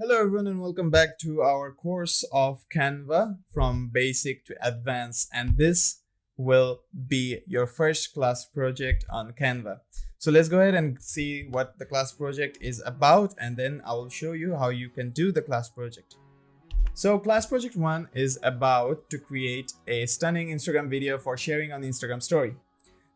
Hello everyone and welcome back to our course of Canva from basic to advanced, and this will be your first class project on Canva. So let's go ahead and see what the class project is about, and then I will show you how you can do the class project. So class project 1 is about to create a stunning Instagram video for sharing on Instagram story.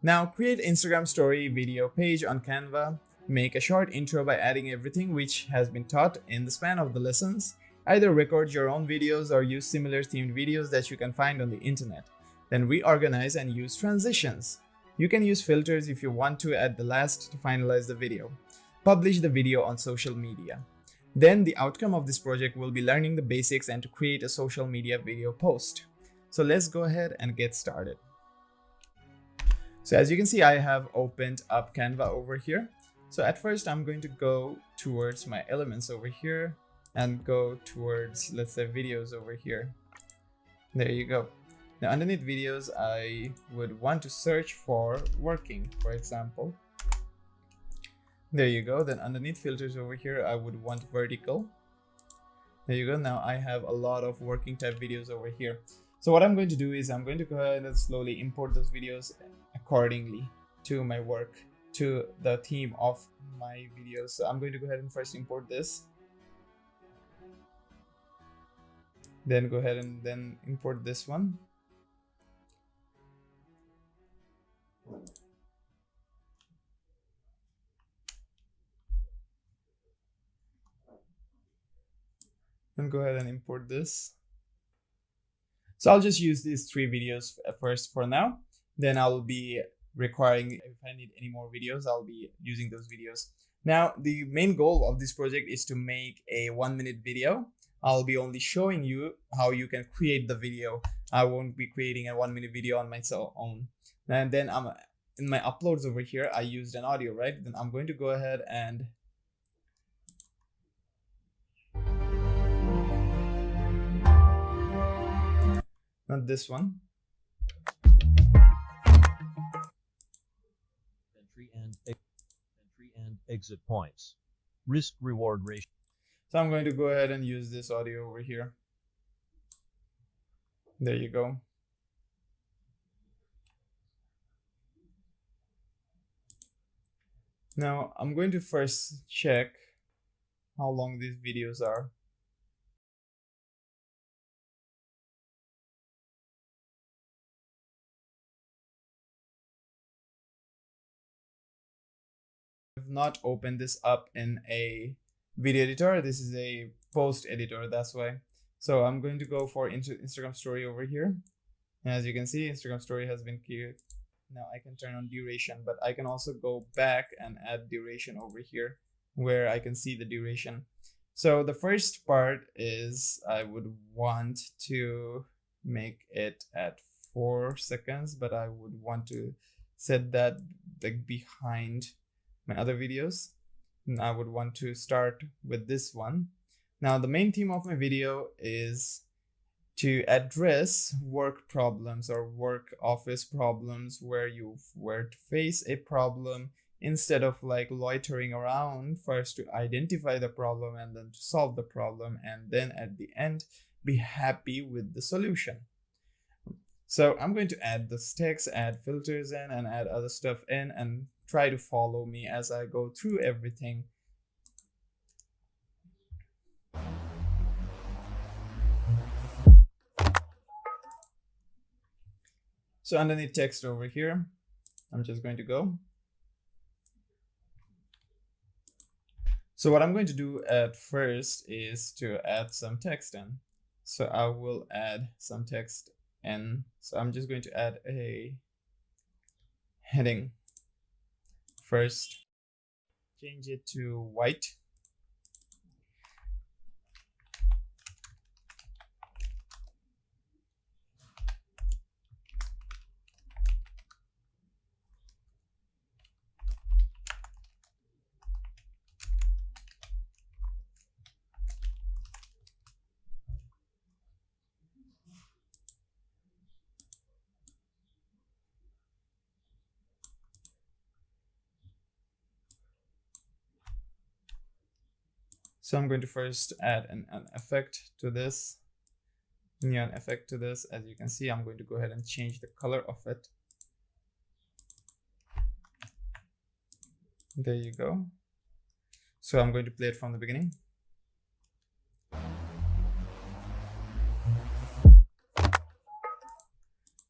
Now create Instagram story video page on Canva. Make a short intro by adding everything which has been taught in the span of the lessons. Either record your own videos or use similar themed videos that you can find on the internet. Then reorganize and use transitions. You can use filters if you want to at the last to finalize the video. Publish the video on social media. Then the outcome of this project will be learning the basics and to create a social media video post. So let's go ahead and get started. So as you can see, I have opened up Canva over here. So at first I'm going to go towards my elements over here and go towards, let's say, videos over here. There you go. Now underneath videos, I would want to search for working, for example. There you go. Then underneath filters over here, I would want vertical. There you go. Now I have a lot of working type videos over here. So what I'm going to do is I'm going to go ahead and slowly import those videos accordingly to my work, to the theme of my videos. So I'm going to go ahead and first import this. Then go ahead and then import this one. Then go ahead and import this. So I'll just use these 3 videos first for now. Then I'll be requiring, if I need any more videos, I'll be using those videos. Now, the main goal of this project is to make a 1-minute video. I'll be only showing you how you can create the video. I won't be creating a 1-minute video on my own. And then in my uploads over here, I used an audio, right? Then I'm going to go ahead and not this one. Entry and exit points. Risk reward ratio. So I'm going to go ahead and use this audio over here. There you go. Now I'm going to first check how long these videos are. I've not opened this up in a video editor. This is a post editor, that's why. So I'm going to go for Instagram story over here. And as you can see, Instagram story has been cleared. Now I can turn on duration, but I can also go back and add duration over here where I can see the duration. So the first part is I would want to make it at 4 seconds, but I would want to set that like behind my other videos. And I would want to start with this one. Now the main theme of my video is to address work problems or work office problems where you were to face a problem instead of like loitering around, first to identify the problem and then to solve the problem, and then at the end be happy with the solution. So I'm going to add this text, add filters in, and add other stuff in, and try to follow me as I go through everything. So underneath text over here, I'm just going to go. So what I'm going to do at first is to add some text in. So I will add some text in. So I'm just going to add a heading first. Change it to white. So I'm going to first add an effect to this, neon effect to this. As you can see, I'm going to go ahead and change the color of it. There you go. So I'm going to play it from the beginning.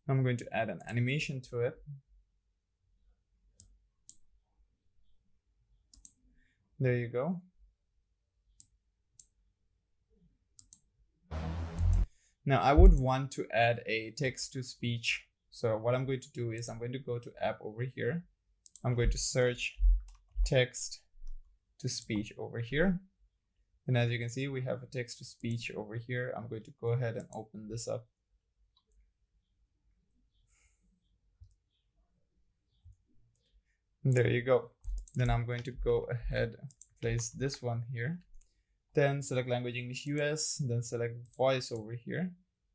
I'm going to add an animation to it. There you go. Now I would want to add a text to speech. So what I'm going to do is I'm going to go to app over here. I'm going to search text to speech over here. And as you can see, we have a text to speech over here. I'm going to go ahead and open this up. There you go. Then I'm going to go ahead and place this one here. Then select language English US, then select voice over here.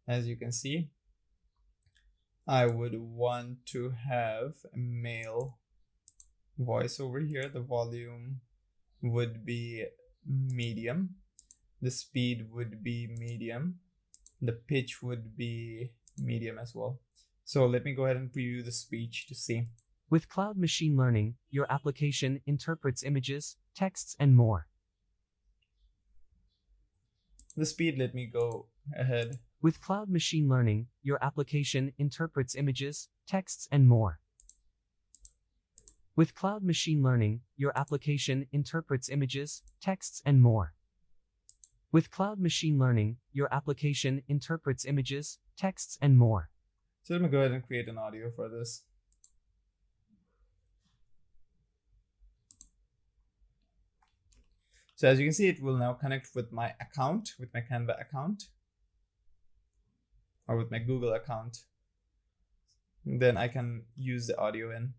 As you can see, I would want to have a male voice over here. The volume would be medium. The speed would be medium. The pitch would be medium as well. So let me go ahead and preview the speech to see. With cloud machine learning, your application interprets images, texts, and more. The speed, let me go ahead. With cloud machine learning, your application interprets images, texts, and more. With cloud machine learning, your application interprets images, texts, and more. With cloud machine learning, your application interprets images, texts, and more. So let me go ahead and create an audio for this. So as you can see, it will now connect with my account, with my Canva account, or with my Google account. Then I can use the audio in.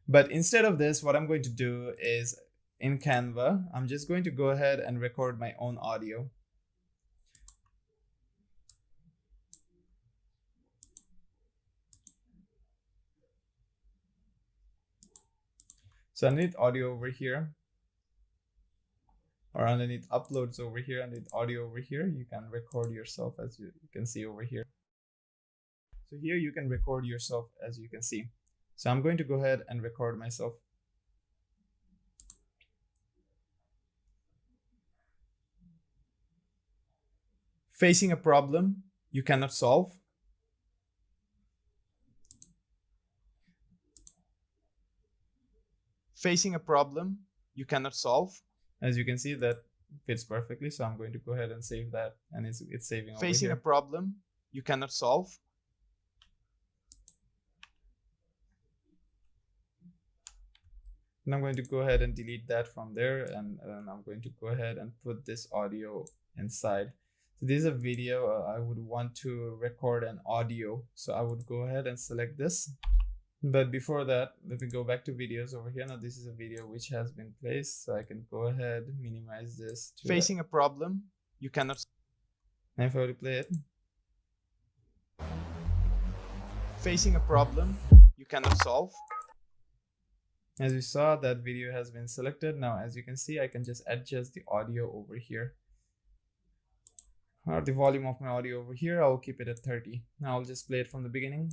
But instead of this, what I'm going to do is in Canva, I'm just going to go ahead and record my own audio. So underneath audio over here, or underneath uploads over here, underneath audio over here, you can record yourself, as you can see over here. So here you can record yourself, as you can see. So I'm going to go ahead and record myself. Facing a problem you cannot solve. Facing a problem you cannot solve. As you can see, that fits perfectly. So I'm going to go ahead and save that, and it's saving over here. Facing a problem you cannot solve. And I'm going to go ahead and delete that from there, and I'm going to go ahead and put this audio inside. So this is a video. I would want to record an audio, so I would go ahead and select this. But before that, let me go back to videos over here. Now this is a video which has been placed, so I can go ahead, minimize this to facing a problem you cannot. And if I were to play it, facing a problem you cannot solve. As you saw, that video has been selected. Now, as you can see, I can just adjust the audio over here, or the volume of my audio over here. I'll keep it at 30. Now I'll just play it from the beginning.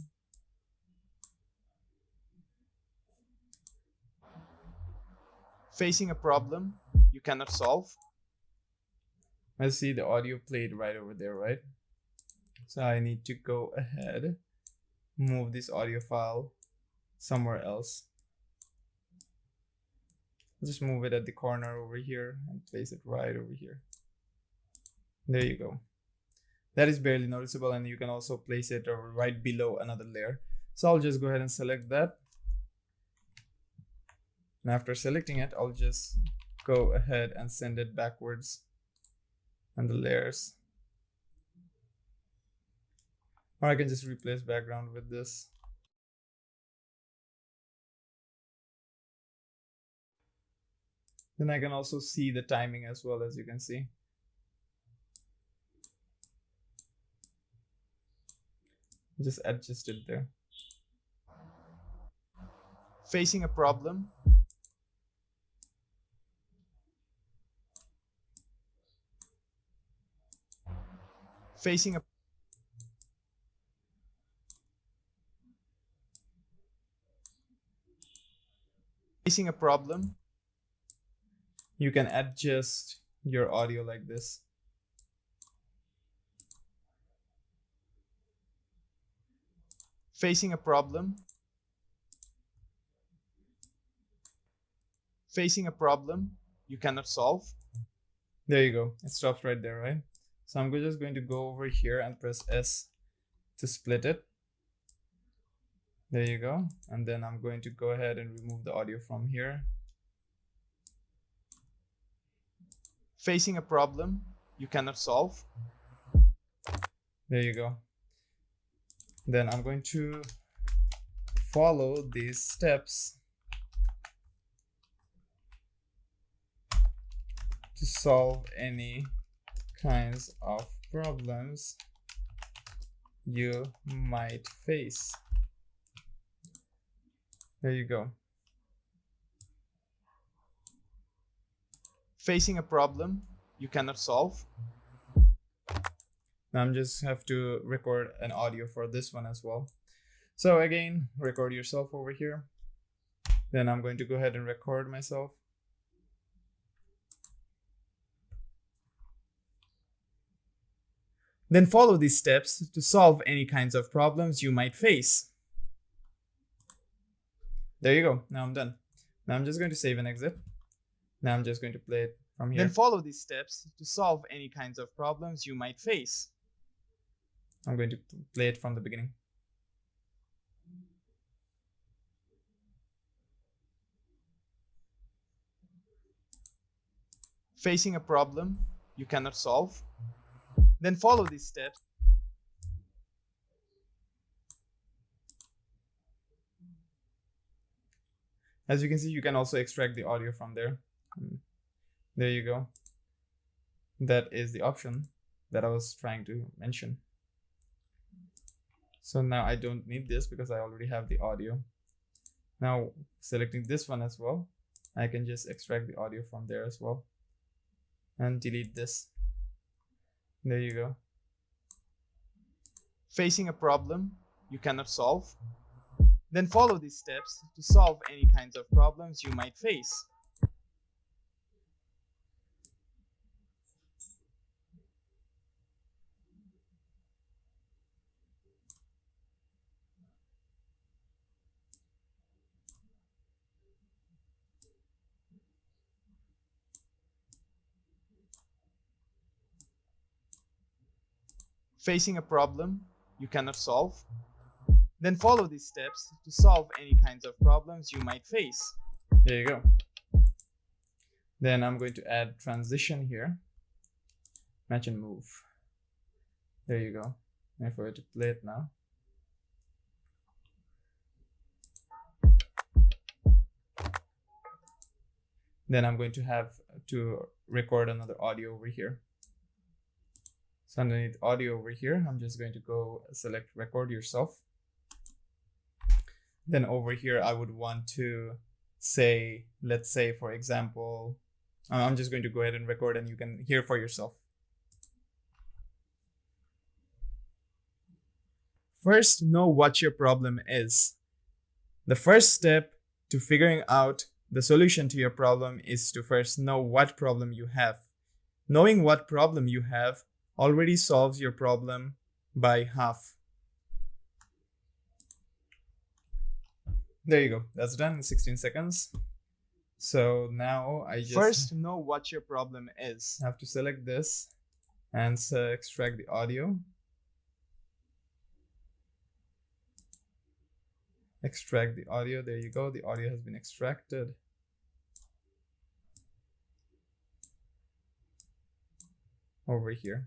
Facing a problem you cannot solve. I see the audio played right over there, right? So I need to go ahead, move this audio file somewhere else. Just move it at the corner over here and place it right over here. There you go. That is barely noticeable, and you can also place it right below another layer. So I'll just go ahead and select that. And after selecting it, I'll just go ahead and send it backwards and the layers. Or I can just replace background with this. Then I can also see the timing as well, as you can see. Just adjust it there. Facing a problem Facing a problem, you can adjust your audio like this. Facing a problem. Facing a problem you cannot solve. There you go. It stops right there, right? So I'm just going to go over here and press S to split it. There you go. And then I'm going to go ahead and remove the audio from here. Facing a problem you cannot solve. There you go. Then I'm going to follow these steps to solve any kinds of problems you might face. There you go. Facing a problem you cannot solve. Now I'm just have to record an audio for this one as well. So again, record yourself over here. Then I'm going to go ahead and record myself. Then follow these steps to solve any kinds of problems you might face. There you go. Now I'm done. Now I'm just going to save and exit. Now I'm just going to play it from here. Then follow these steps to solve any kinds of problems you might face. I'm going to play it from the beginning. Facing a problem you cannot solve. Then follow these steps. As you can see, you can also extract the audio from there. There you go. That is the option that I was trying to mention. So now I don't need this because I already have the audio. Now selecting this one as well, I can just extract the audio from there as well and delete this. There you go. Facing a problem you cannot solve. Then follow these steps to solve any kinds of problems you might face. Facing a problem you cannot solve. Then follow these steps to solve any kinds of problems you might face. There you go. Then I'm going to add transition here. Match and move. There you go. I'm going to play it now. Then I'm going to have to record another audio over here. So underneath audio over here, I'm just going to go select record yourself. Then over here, I would want to say, let's say, for example, I'm just going to go ahead and record and you can hear for yourself. First, know what your problem is. The first step to figuring out the solution to your problem is to first know what problem you have. Knowing what problem you have already solves your problem by half. There you go. That's done in 16 seconds. So now I just first know what your problem is. Have to select this and extract the audio. Extract the audio. There you go. The audio has been extracted. Over here.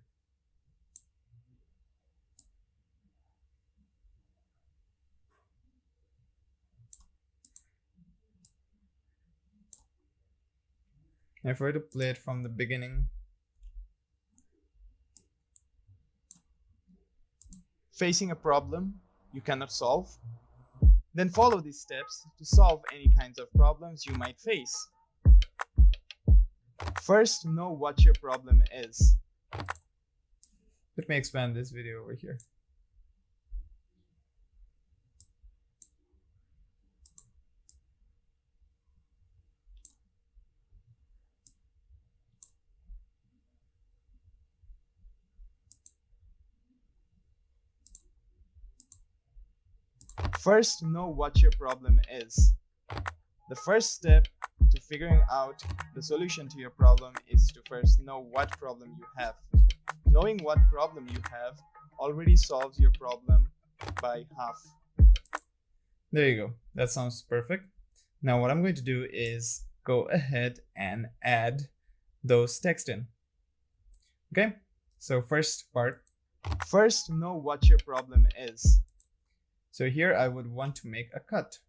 If I were to play it from the beginning. Facing a problem you cannot solve. Then follow these steps to solve any kinds of problems you might face. First, know what your problem is. Let me expand this video over here. First, know what your problem is. The first step to figuring out the solution to your problem is to first know what problem you have. Knowing what problem you have already solves your problem by half. There you go. That sounds perfect. Now what I'm going to do is go ahead and add those text in. Okay, so first part. First, know what your problem is. So here I would want to make a cut.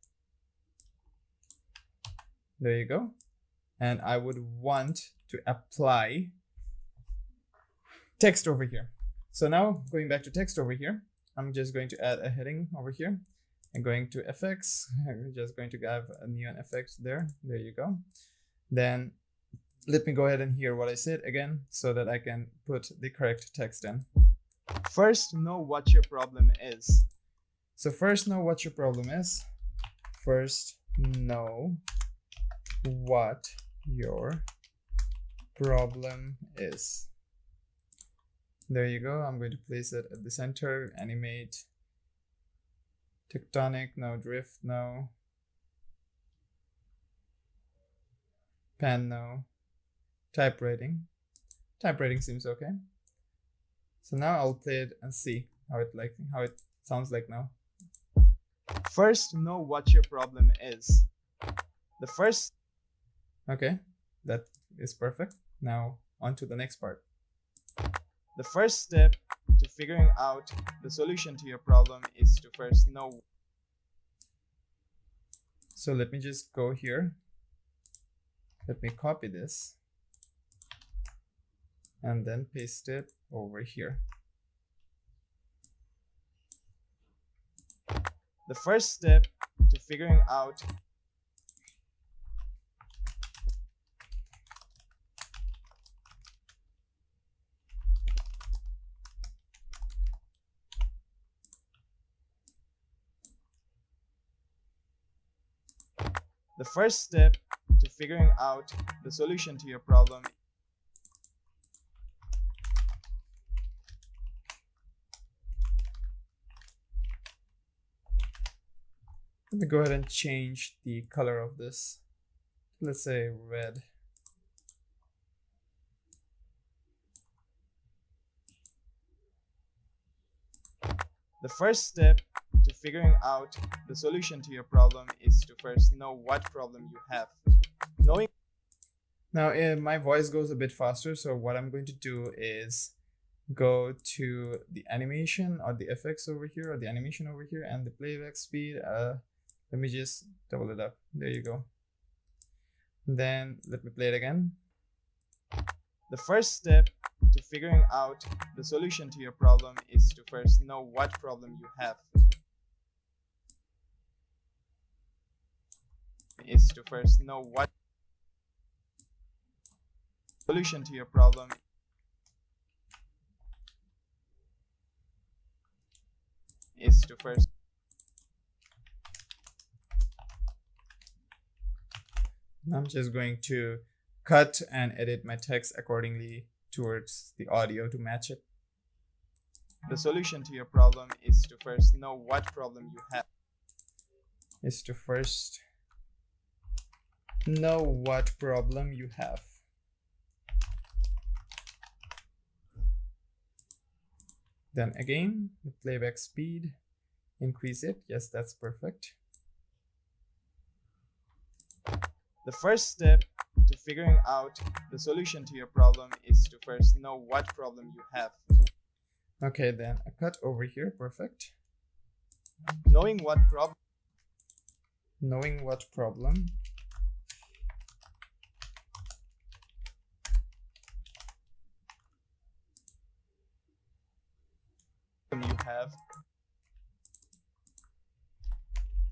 There you go. And I would want to apply text over here. So now going back to text over here, I'm just going to add a heading over here. I'm going to FX. I'm just going to have a neon FX there. There you go. Then let me go ahead and hear what I said again so that I can put the correct text in. First, know what your problem is. So first, know what your problem is. First, know what your problem is. There you go. I'm going to place it at the center. Animate. Tectonic. No. Drift. No. Pan. No. Type rating. Type rating seems okay. So now I'll play it and see how it sounds like now. First, know what your problem is. The first. Okay, that is perfect. Now on to the next part. The first step to figuring out the solution to your problem is to first know. So let me just go here. Let me copy this and then paste it over here. The first step to figuring out the solution to your problem . Let me go ahead and change the color of this. Let's say red. The first step to figuring out the solution to your problem is to first know what problem you have. Now my voice goes a bit faster, so what I'm going to do is go to the animation or the FX over here or the animation over here and the playback speed. Let me just double it up. There you go. Then let me play it again. The first step to figuring out the solution to your problem is to first know what problem you have. Is to first know what solution to your problem is to first. I'm just going to cut and edit my text accordingly towards the audio to match it. The solution to your problem is to first know what problem you have. Is to first know what problem you have. Then again, the playback speed, increase it. Yes, that's perfect. The first step to figuring out the solution to your problem is to first know what problem you have. Okay, then a cut over here, perfect. Knowing what problem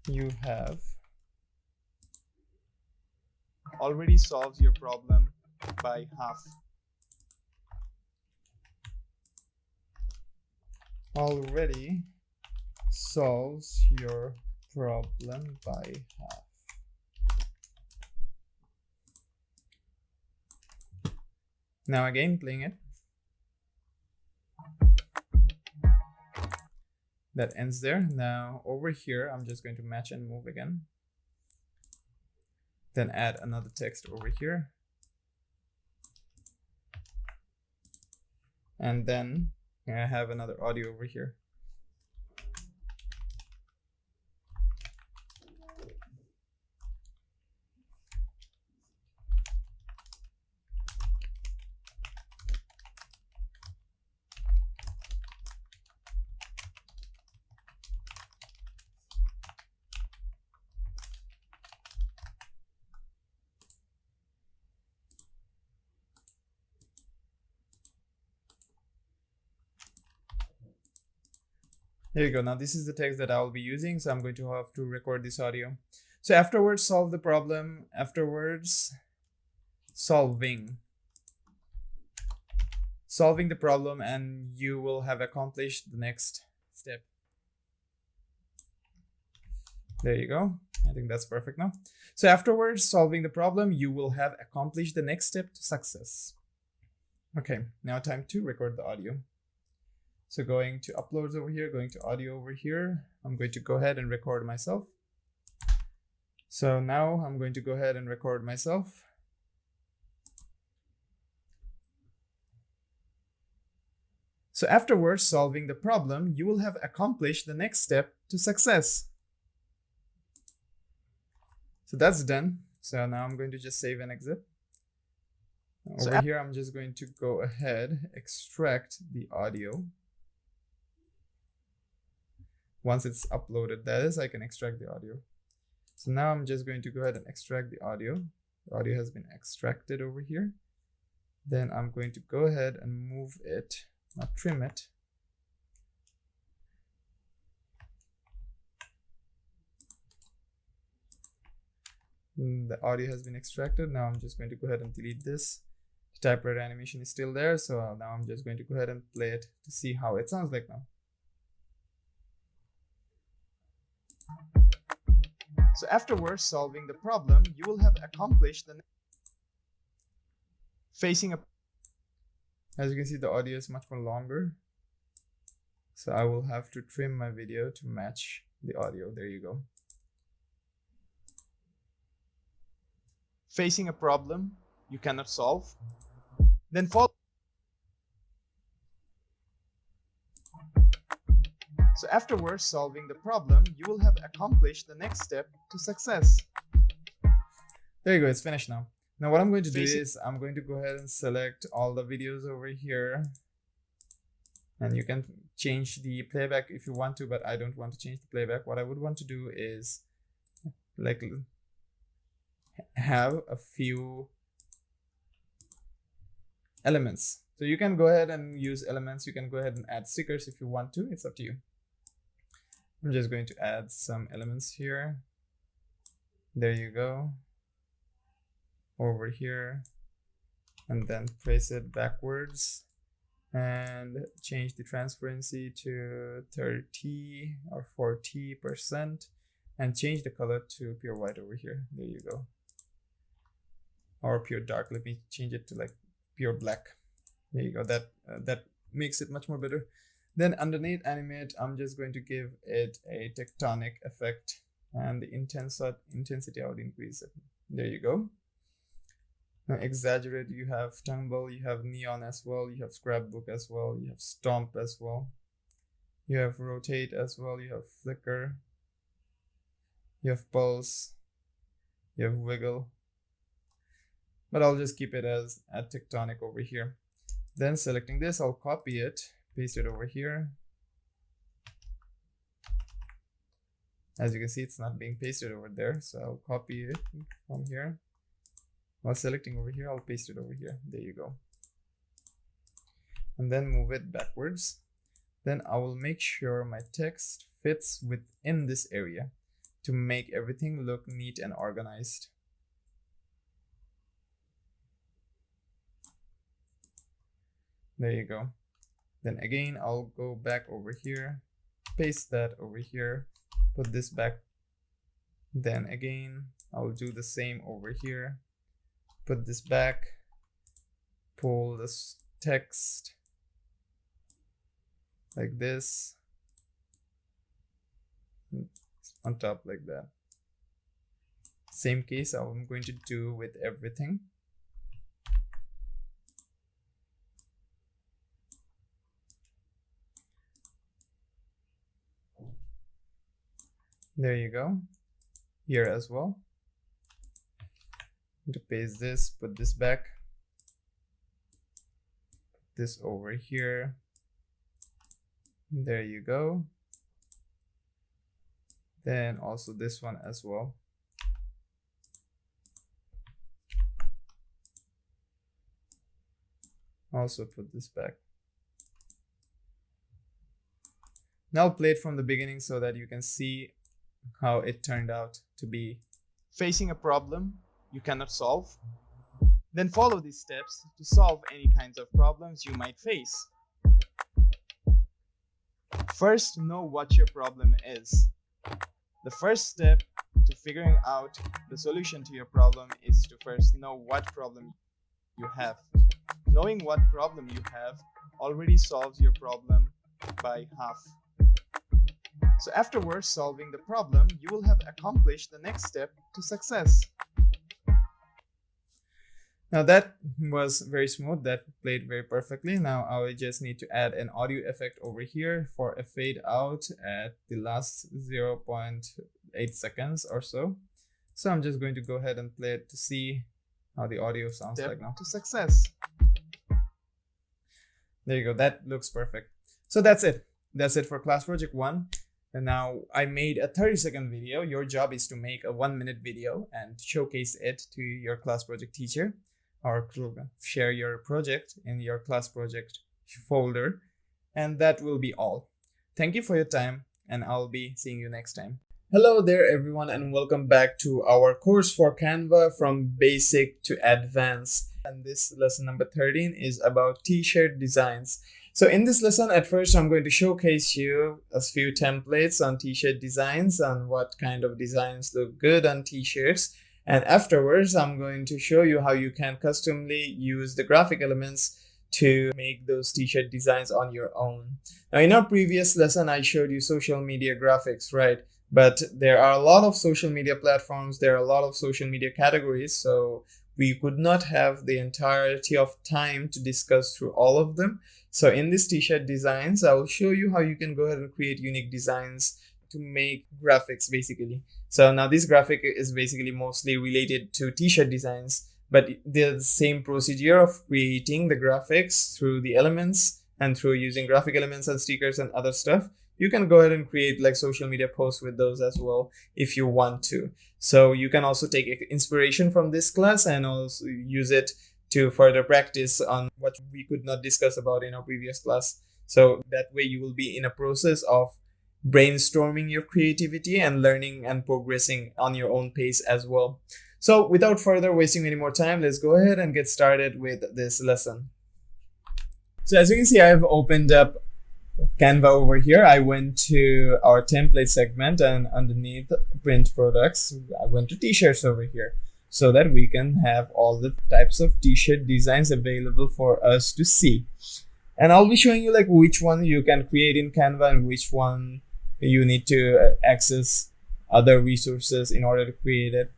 you have already solves your problem by half. already solves your problem by half. Now again, playing it. That ends there. Now over here, I'm just going to match and move again. Then add another text over here. And then I have another audio over here. There you go. Now this is the text that I'll be using, so I'm going to have to record this audio. So afterwards, solve the problem. Afterwards, solving the problem, and you will have accomplished the next step. There you go. I think that's perfect now. So afterwards, solving the problem, you will have accomplished the next step to success. Okay, now time to record the audio. So going to uploads over here, going to audio over here, I'm going to go ahead and record myself. So now I'm going to go ahead and record myself. So afterwards, solving the problem, you will have accomplished the next step to success. So that's done. So now I'm going to just save and exit. Over here, I'm just going to go ahead, extract the audio. Once it's uploaded, that is, I can extract the audio. So now I'm just going to go ahead and extract the audio. The audio has been extracted over here. Then I'm going to go ahead and move it, not trim it. The audio has been extracted. Now I'm just going to go ahead and delete this. The typewriter animation is still there. So now I'm just going to go ahead and play it to see how it sounds like now. So afterwards, solving the problem, you will have accomplished the facing a. As you can see, the audio is much more longer. So I will have to trim my video to match the audio. There you go. Facing a problem you cannot solve, then follow. So afterwards, solving the problem, you will have accomplished the next step to success. There you go, it's finished now. Now what I'm going to do is I'm going to go ahead and select all the videos over here. And you can change the playback if you want to, but I don't want to change the playback. What I would want to do is like have a few elements. So you can go ahead and use elements. You can go ahead and add stickers if you want to. It's up to you. I'm just going to add some elements here. There you go. Over here. And then place it backwards. And change the transparency to 30 or 40%. And change the color to pure white over here. There you go. Or pure dark. Let me change it to like pure black. There you go. That makes it much more better. Then underneath animate, I'm just going to give it a tectonic effect, and the intensity I would increase it. There you go. Now exaggerate, you have tumble, you have neon as well, you have scrapbook as well, you have stomp as well, you have rotate as well, you have flicker, you have pulse, you have wiggle. But I'll just keep it as a tectonic over here. Then selecting this, I'll copy it, paste it over here. As you can see, it's not being pasted over there, so I'll copy it from here. While selecting over here, I'll paste it over here. There you go. And then move it backwards. Then I will make sure my text fits within this area to make everything look neat and organized. There you go. Then again, I'll go back over here, paste that over here, put this back. Then again, I'll do the same over here, put this back, pull this text like this on top like that. Same case I'm going to do with everything. There you go. Here as well. To paste this, put this back, put this over here. There you go. Then also this one as well. Also put this back. Now I'll play it from the beginning so that you can see how it turned out to be. Facing a problem you cannot solve, then follow these steps to solve any kinds of problems you might face. First, know what your problem is. The first step to figuring out the solution to your problem is to first know what problem you have. Knowing what problem you have already solves your problem by half. So afterwards solving the problem, you will have accomplished the next step to success. Now that was very smooth, that played very perfectly. Now I will just need to add an audio effect over here for a fade out at the last 0.8 seconds or so. So I'm just going to go ahead and play it to see how the audio sounds like now. To success. There you go, that looks perfect. So that's it. That's it for class project 1. And now I made a 30-second video. Your job is to make a 1-minute video and showcase it to your class project teacher, or share your project in your class project folder. And that will be all. Thank you for your time, and I'll be seeing you next time. Hello there everyone, and welcome back to our course for Canva from basic to advanced. And this lesson number 13 is about t-shirt designs. So in this lesson, at first, I'm going to showcase you a few templates on t-shirt designs and what kind of designs look good on t-shirts. And afterwards, I'm going to show you how you can customly use the graphic elements to make those t-shirt designs on your own. Now, in our previous lesson, I showed you social media graphics, right? But there are a lot of social media platforms. There are a lot of social media categories. So we could not have the entirety of time to discuss through all of them. So in this t-shirt designs, I will show you how you can go ahead and create unique designs to make graphics basically. So now this graphic is basically mostly related to t-shirt designs, but the same procedure of creating the graphics through the elements and through using graphic elements and stickers and other stuff. You can go ahead and create like social media posts with those as well if you want to. So you can also take inspiration from this class and also use it to further practice on what we could not discuss about in our previous class. So that way you will be in a process of brainstorming your creativity and learning and progressing on your own pace as well. So without further wasting any more time, let's go ahead and get started with this lesson. So as you can see, I've opened up Canva over here. I went to our template segment, and underneath print products, I went to t-shirts over here, so that we can have all the types of t-shirt designs available for us to see. And I'll be showing you like which one you can create in Canva and which one you need to access other resources in order to create it.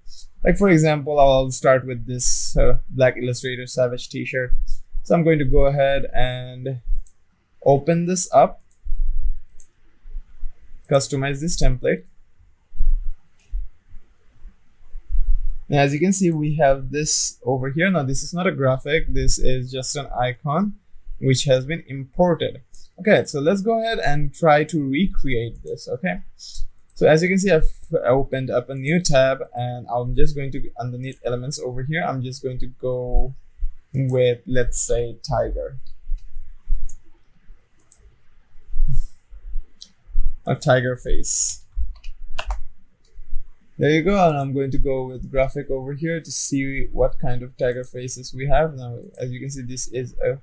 Like for example, I'll start with this Black Illustrator Savage t-shirt. So I'm going to go ahead and open this up, customize this template. And as you can see, we have this over here. Now this is not a graphic, this is just an icon which has been imported. Okay, so let's go ahead and try to recreate this. Okay, so as you can see, I've opened up a new tab, and I'm just going to, underneath elements over here, I'm just going to go with, let's say, tiger. A tiger face. There you go, and I'm going to go with graphic over here to see what kind of tiger faces we have. Now, as you can see, this is a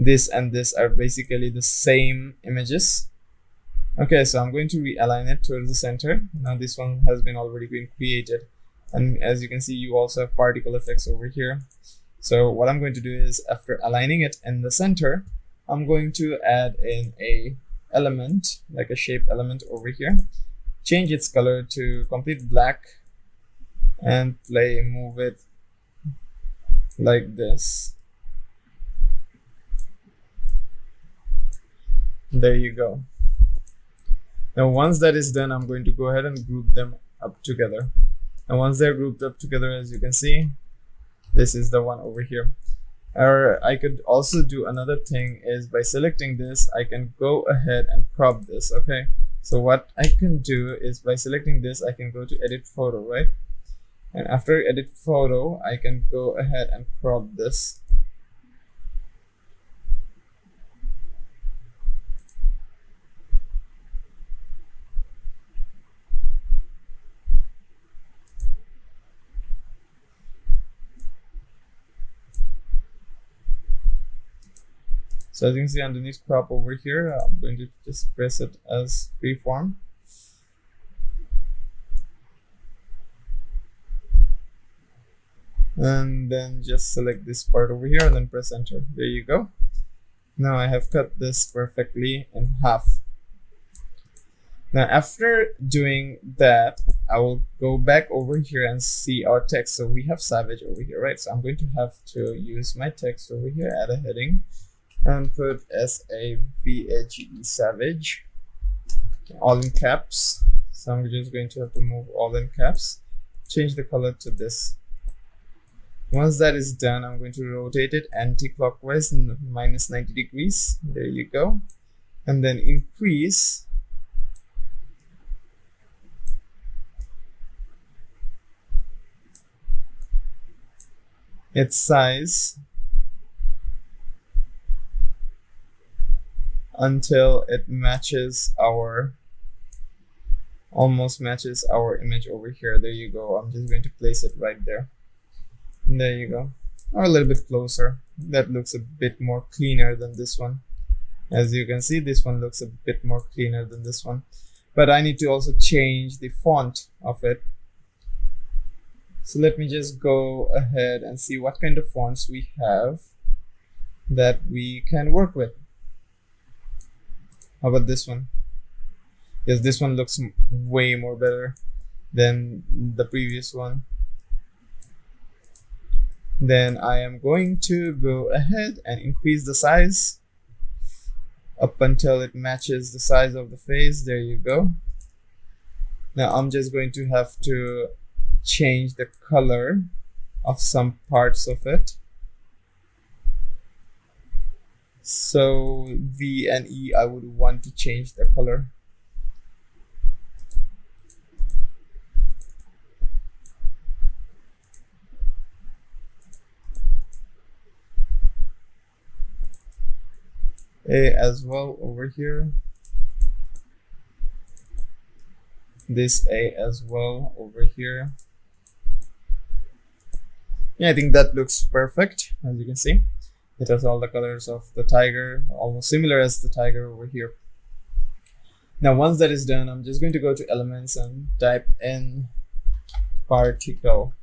this and this are basically the same images. Okay, so I'm going to realign it towards the center. Now this one has been already been created, and as you can see, you also have particle effects over here. So what I'm going to do is, after aligning it in the center, I'm going to add in a element, like a shape element over here, change its color to complete black, and move it like this. There you go. Now once that is done, I'm going to go ahead and group them up together. And once they're grouped up together, as you can see, this is the one over here. Or I could also do another thing, is by selecting this, I can go ahead and crop this. Okay, so what I can do is, by selecting this, I can go to edit photo, right? And after edit photo, I can go ahead and crop this. So as you can see underneath crop over here, I'm going to just press it as freeform. And then just select this part over here and then press enter. There you go. Now I have cut this perfectly in half. Now after doing that, I will go back over here and see our text. So we have Savage over here, right? So I'm going to have to use my text over here, add a heading, and put SAVAGE, Savage, all in caps. So I'm just going to have to move all in caps, change the color to this. Once that is done, I'm going to rotate it anti-clockwise, minus 90 degrees. There you go. And then increase its size until it matches almost matches our image over here. There you go. I'm just going to place it right there. And there you go. Or a little bit closer. That looks a bit more cleaner than this one. As you can see, this one looks a bit more cleaner than this one. But I need to also change the font of it. So let me just go ahead and see what kind of fonts we have that we can work with. How about this one? Yes, this one looks way more better than the previous one. Then I am going to go ahead and increase the size up until it matches the size of the face. There you go. Now I'm just going to have to change the color of some parts of it. So V and E, I would want to change the color. A as well over here. This A as well over here. Yeah, I think that looks perfect. As you can see, it has all the colors of the tiger, almost similar as the tiger over here. Now once that is done, I'm just going to go to elements and type in particle.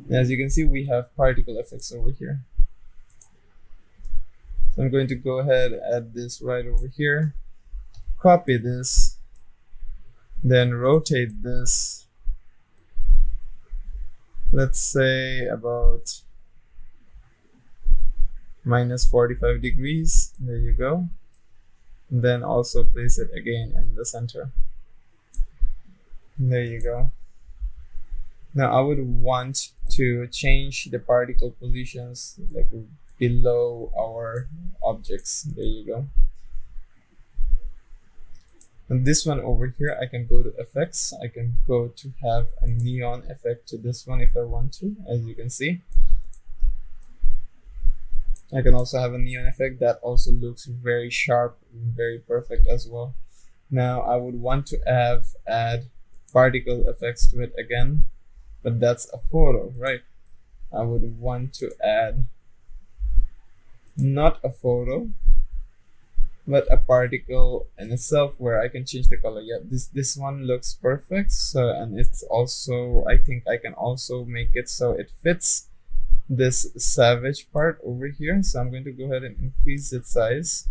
As you can see, we have particle effects over here. So I'm going to go ahead and add this right over here, copy this, then rotate this, let's say about minus 45 degrees. There you go. And then also place it again in the center. There you go. Now I would want to change the particle positions like below our objects. There you go. And this one over here, I can go to effects. I can go to have a neon effect to this one if I want to, as you can see. I can also have a neon effect that also looks very sharp, very perfect as well. Now I would want to add particle effects to it again, but that's a photo, right? I would want to add not a photo, but a particle in itself where I can change the color. Yeah, this one looks perfect. So, and it's also, I think I can also make it so it fits this savage part over here. So I'm going to go ahead and increase its size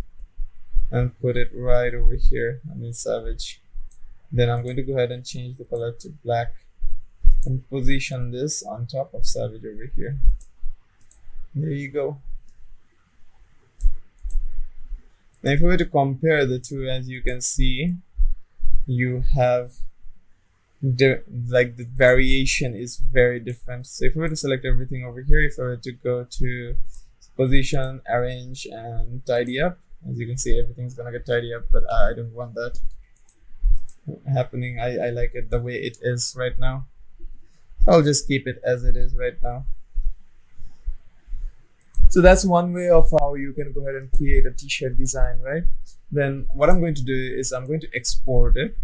and put it right over here on the savage. Then I'm going to go ahead and change the color to black and position this on top of savage over here. There you go. Now if we were to compare the two, as you can see, you have the variation is very different. So if we were to select everything over here, if I were to go to position, arrange, and tidy up, as you can see, everything's gonna get tidy up, but I don't want that happening. I like it the way it is right now. I'll just keep it as it is right now. So that's one way of how you can go ahead and create a t-shirt design, right? Then what I'm going to do is I'm going to export it.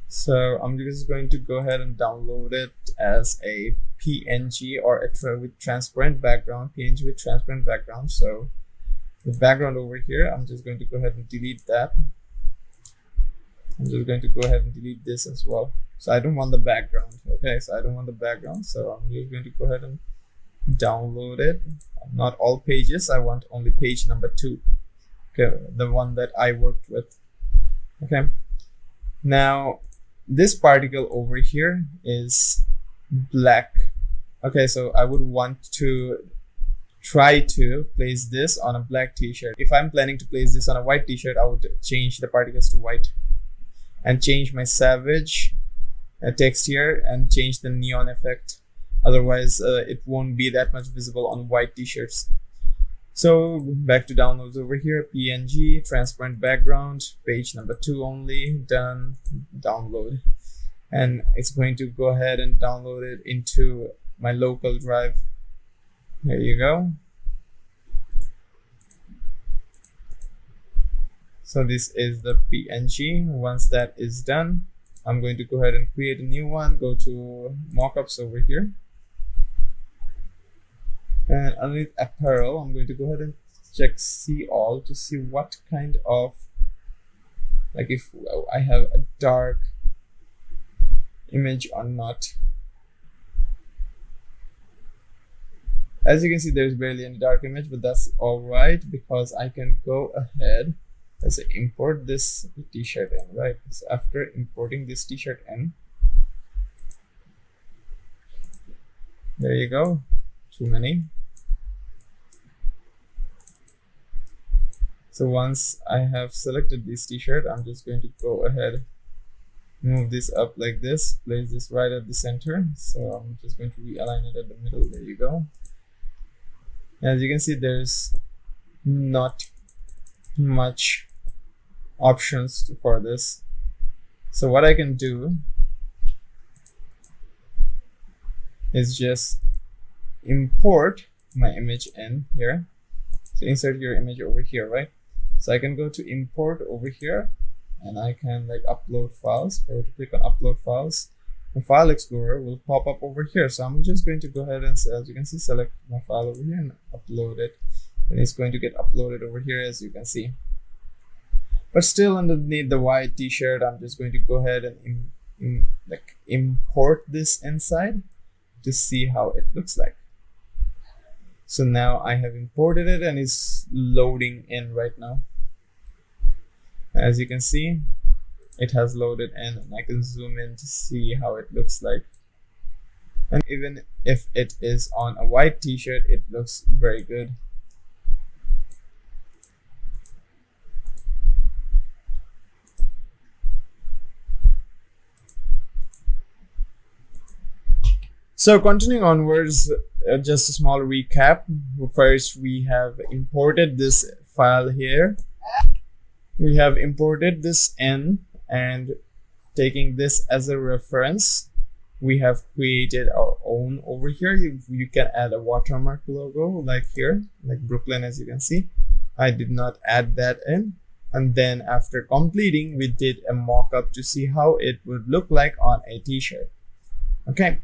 So I'm just going to go ahead and download it as a PNG or with transparent background, PNG with transparent background. So the background over here, I'm just going to go ahead and delete that. I'm just going to go ahead and delete this as well. So I don't want the background. Okay, so I don't want the background. So I'm just going to go ahead and download it. Not all pages, I want only page number 2. Okay, the one that I worked with. Okay, now this particle over here is black. Okay, so I would want to try to place this on a black t-shirt. If I'm planning to place this on a white t-shirt, I would change the particles to white and change my savage text here and change the neon effect. Otherwise it won't be that much visible on white t-shirts. So back to downloads over here, PNG, transparent background, page number 2 only, done, download. And it's going to go ahead and download it into my local drive. There you go. So this is the PNG. Once that is done, I'm going to go ahead and create a new one. Go to mockups over here. And underneath apparel, I'm going to go ahead and check see all to see what kind of, like if I have a dark image or not. As you can see, there's barely any dark image, but that's all right because I can go ahead. Let's say import this t-shirt in, right? So after importing this t-shirt in, there you go. Too many. So once I have selected this t-shirt, I'm just going to go ahead, move this up like this, place this right at the center. So I'm just going to realign it at the middle. There you go. As you can see, there's not much options for this. So what I can do is just import my image in here. So insert your image over here, right? So I can go to import over here and I can like upload files. Go to click on upload files. The file explorer will pop up over here. So I'm just going to go ahead and, as you can see, select my file over here and upload it. And it's going to get uploaded over here, as you can see. But still underneath the white t-shirt, I'm just going to go ahead and import this inside to see how it looks like. So now I have imported it and it's loading in right now. As you can see, it has loaded in and I can zoom in to see how it looks like. And even if it is on a white t-shirt, it looks very good. So continuing onwards, just a small recap. First, we have imported this file here. We have imported this in, and taking this as a reference, we have created our own over here. You can add a watermark logo like here, like Brooklyn, as you can see. I did not add that in. And then after completing, we did a mock-up to see how it would look like on a t-shirt. Okay.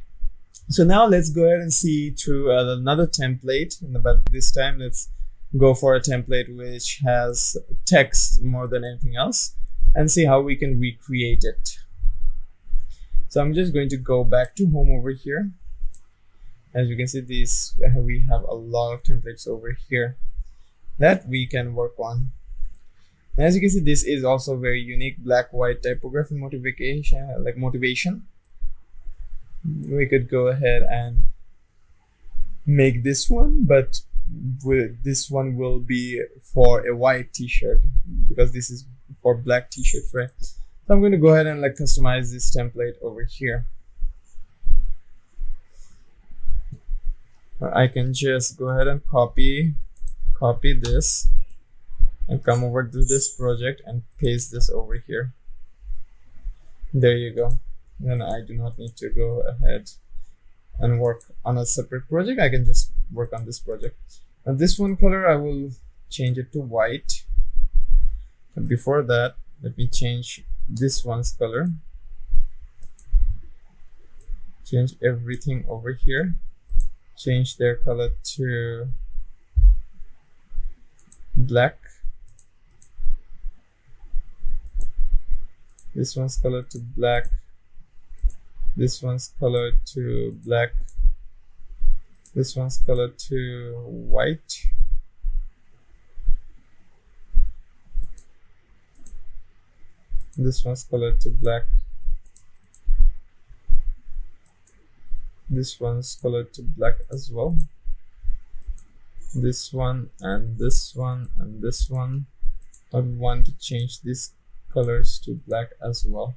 So now let's go ahead and see through another template, but this time let's go for a template which has text more than anything else and see how we can recreate it. So I'm just going to go back to home over here. As you can see, we have a lot of templates over here that we can work on. And as you can see, this is also very unique black-white typography motivation. We could go ahead and make this one, but this one will be for a white t-shirt because this is for black t-shirts, right? So I'm going to go ahead and customize this template over here. I can just go ahead and copy this and come over to this project and paste this over here. There you go. Then I do not need to go ahead and work on a separate project. I can just work on this project. Now this one color, I will change it to white. But before that, let me change this one's color. Change everything over here. Change their color to black. This one's color to black. This one's color to black. This one's color to white. This one's color to black. This one's color to black as well. This one and this one and this one. I want to change these colors to black as well.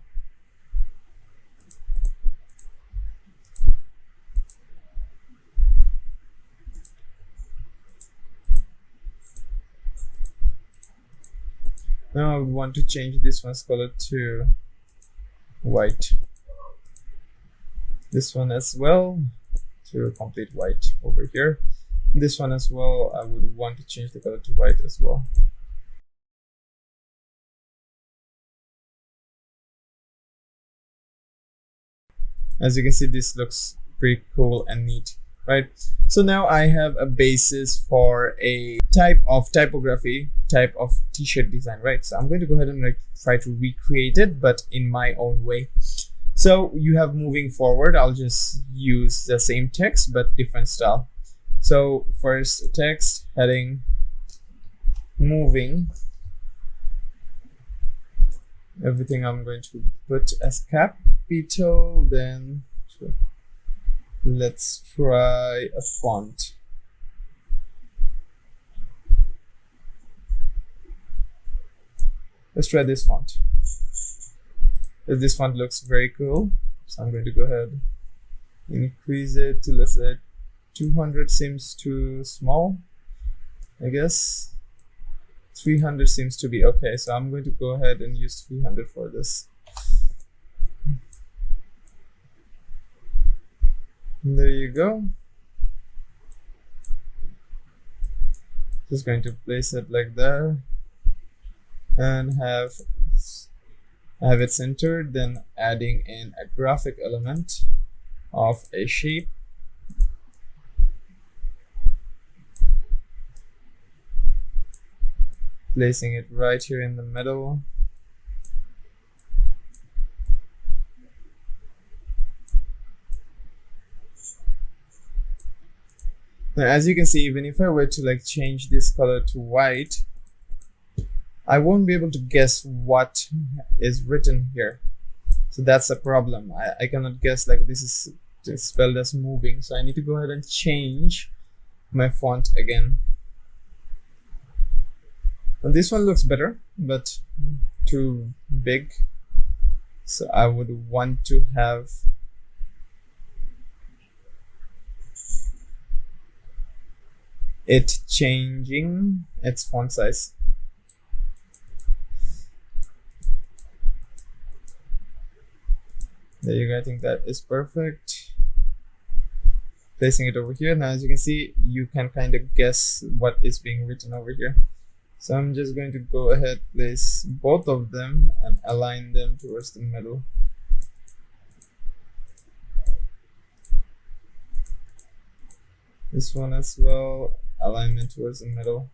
Now I would want to change this one's color to white. This one as well to complete white over here. This one as well, I would want to change the color to white as well. As you can see, this looks pretty cool and neat, right? So now I have a basis for a type of typography, type of t-shirt design, right? So I'm going to go ahead and try to recreate it, but in my own way. So you have moving forward, I'll just use the same text, but different style. So first text, heading, moving. Everything I'm going to put as capital, then let's try a font. Let's try this font. This font looks very cool, so I'm going to go ahead and increase it to, let's say, 200 seems too small, I guess. 300 seems to be okay, so I'm going to go ahead and use 300 for this. And there you go. Just going to place it like that and have it centered, then adding in a graphic element of a shape. Placing it right here in the middle. Now, as you can see, even if I were to change this color to white, I won't be able to guess what is written here. So that's a problem. I cannot guess this is spelled as moving. So I need to go ahead and change my font again. And this one looks better, but too big. So I would want to have it changing its font size. There you go, I think that is perfect. Placing it over here. Now as you can see, you can kind of guess what is being written over here. So I'm just going to go ahead, place both of them and align them towards the middle. This one as well, alignment towards the middle.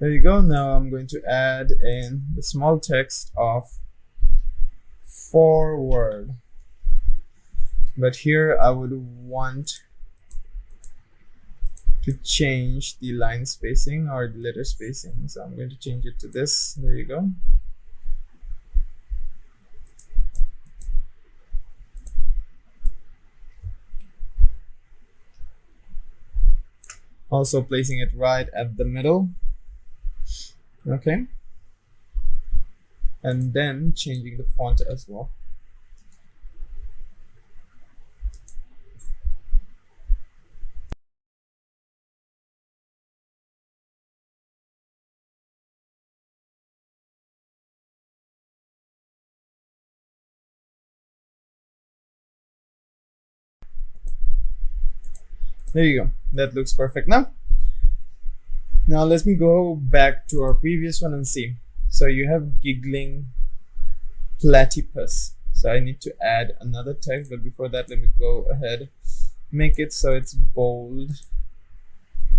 There you go. Now I'm going to add in the small text of forward. But here I would want to change the line spacing or the letter spacing. So I'm going to change it to this. There you go. Also placing it right at the middle. Okay. And then changing the font as well. There you go. That looks perfect now. Now let me go back to our previous one and see. So you have giggling platypus. So I need to add another text, but before that, let me go ahead, make it so it's bold.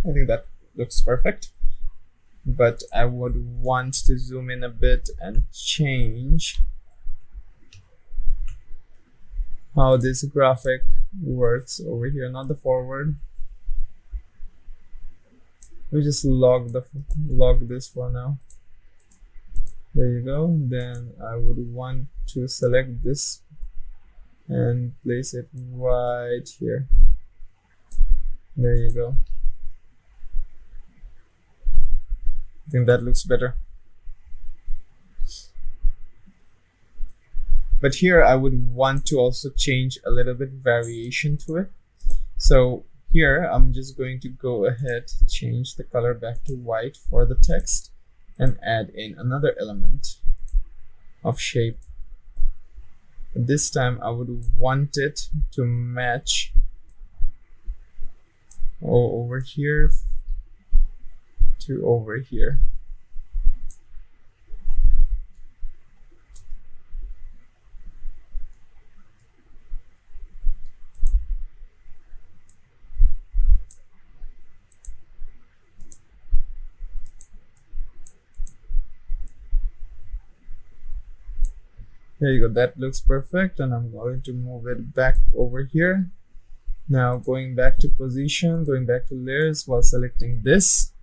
I think that looks perfect. But I would want to zoom in a bit and change how this graphic works over here, not the forward. We just log this for now. There you go. Then I would want to select this and place it right here. There you go. I think that looks better. But here I would want to also change a little bit variation to it. So here I'm just going to go ahead, change the color back to white for the text and add in another element of shape. This time I would want it to match over here to over here. There you go, that looks perfect, and I'm going to move it back over here. Now going back to position, going back to layers while selecting this,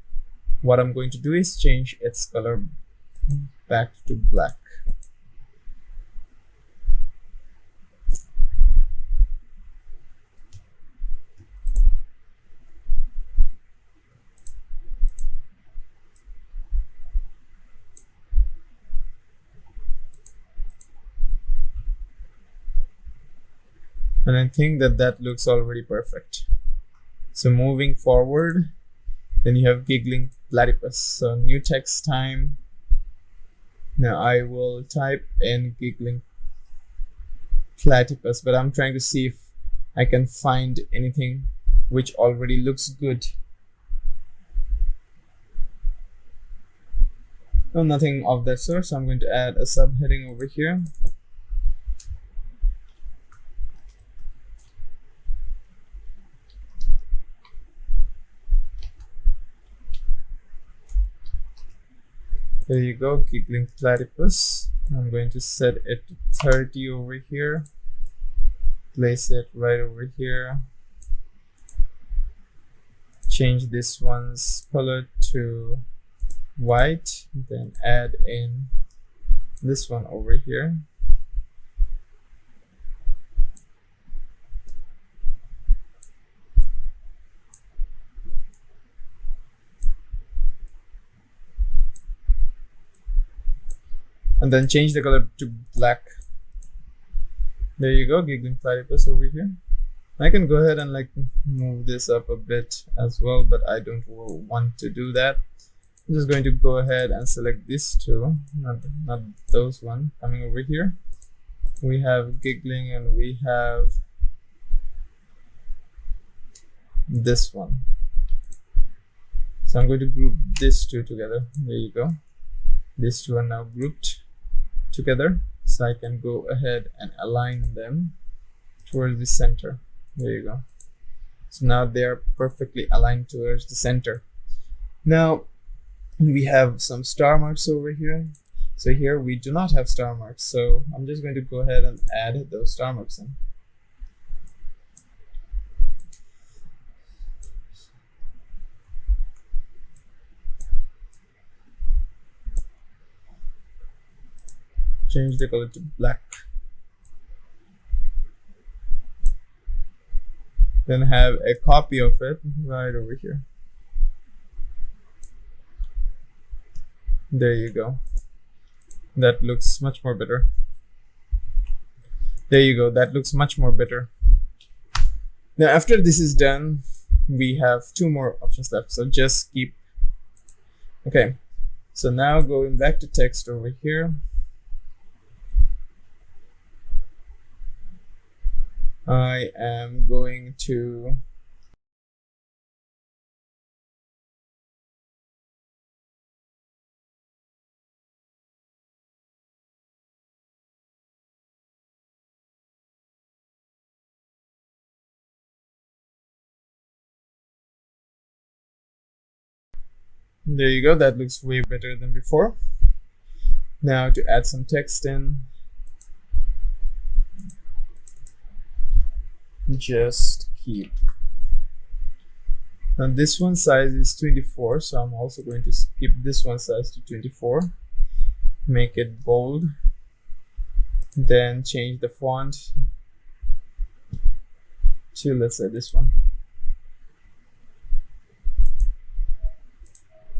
what I'm going to do is change its color back to black. And I think that looks already perfect. So moving forward, then you have giggling platypus. So new text time. Now I will type in giggling platypus, but I'm trying to see if I can find anything which already looks good. No, nothing of that sort. So I'm going to add a subheading over here. There you go, giggling platypus. I'm going to set it to 30 over here. Place it right over here. Change this one's color to white. Then add in this one over here. And then change the color to black. There you go, giggling platypus over here. I can go ahead and like move this up a bit as well, but I don't want to do that. I'm just going to go ahead and select these two, not those one. Coming over here, we have giggling and we have this one. So I'm going to group these two together. There you go. These two are now grouped together, so I can go ahead and align them towards the center. There you go. So now they are perfectly aligned towards the center. Now we have some star marks over here. So here we do not have star marks, so I'm just going to go ahead and add those star marks in. Change the color to black. Then have a copy of it right over here. There you go. That looks much more better. There you go. That looks much more better. Now, after this is done, we have two more options left. So just keep. Okay. So now going back to text over here. I am going to there you go, that looks way better than before. Now to add some text in, just keep. Now this one size is 24, so I'm also going to skip this one size to 24. Make it bold. Then change the font to, let's say, this one.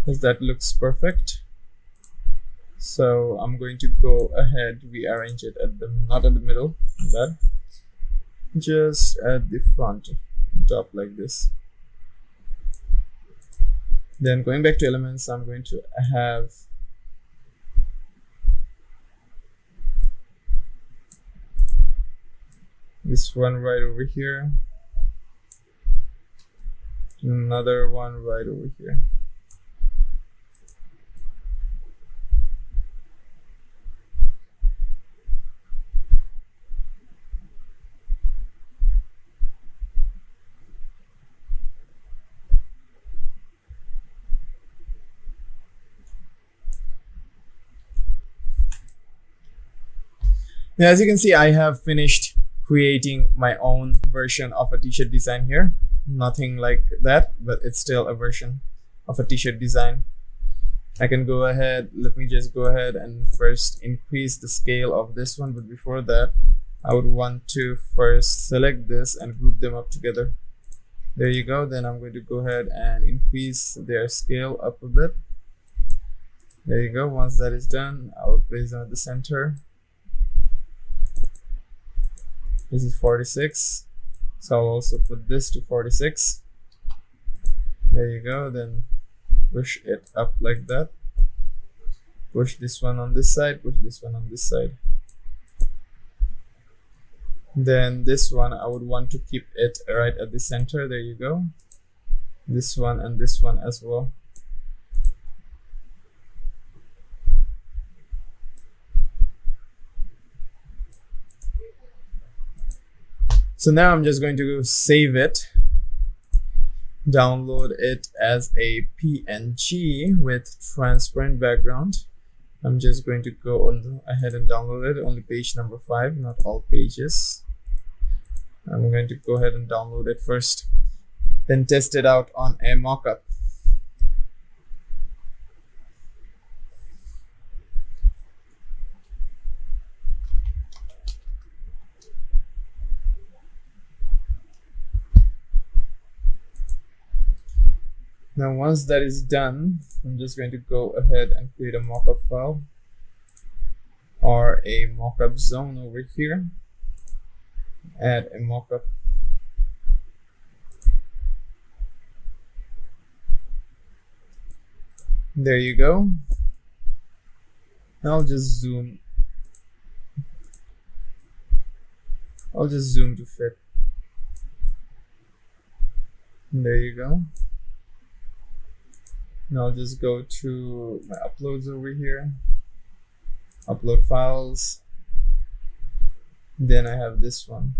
Because that looks perfect. So I'm going to go ahead, rearrange it at the, not at the middle, but just at the front, top like this. Then going back to elements, I'm going to have this one right over here, another one right over here. Now, as you can see, I have finished creating my own version of a t-shirt design here. Nothing like that, but it's still a version of a t-shirt design. I can go ahead, let me just go ahead and first increase the scale of this one. But before that, I would want to first select this and group them up together. There you go. Then I'm going to go ahead and increase their scale up a bit. There you go. Once that is done, I will place them at the center. This is 46, so I'll also put this to 46. There you go. Then push it up like that. Push this one on this side, push this one on this side. Then this one, I would want to keep it right at the center. There you go. This one and this one as well. So now I'm just going to go save it, download it as a PNG with transparent background. I'm just going to go on ahead and download it, only page number 5, not all pages. I'm going to go ahead and download it first, then test it out on a mockup. Now, once that is done, I'm just going to go ahead and create a mockup file or a mockup zone over here. Add a mockup. There you go. I'll just zoom. I'll just zoom to fit. There you go. Now I'll just go to my uploads over here, upload files. Then I have this one.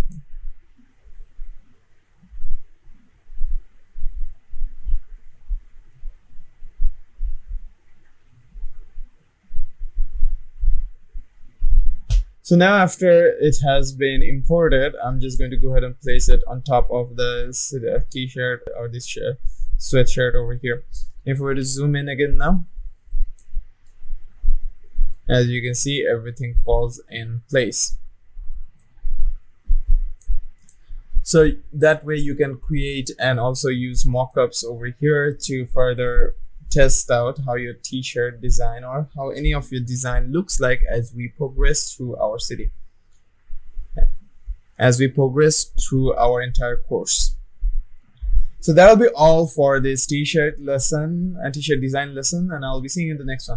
So now after it has been imported, I'm just going to go ahead and place it on top of this t-shirt or this sweatshirt over here. If we were to zoom in again now, as you can see, everything falls in place. So that way you can create and also use mockups over here to further test out how your t-shirt design or how any of your design looks like as we progress through our city, as we progress through our entire course. So that'll be all for this t-shirt lesson and t-shirt design lesson, and I'll be seeing you in the next one.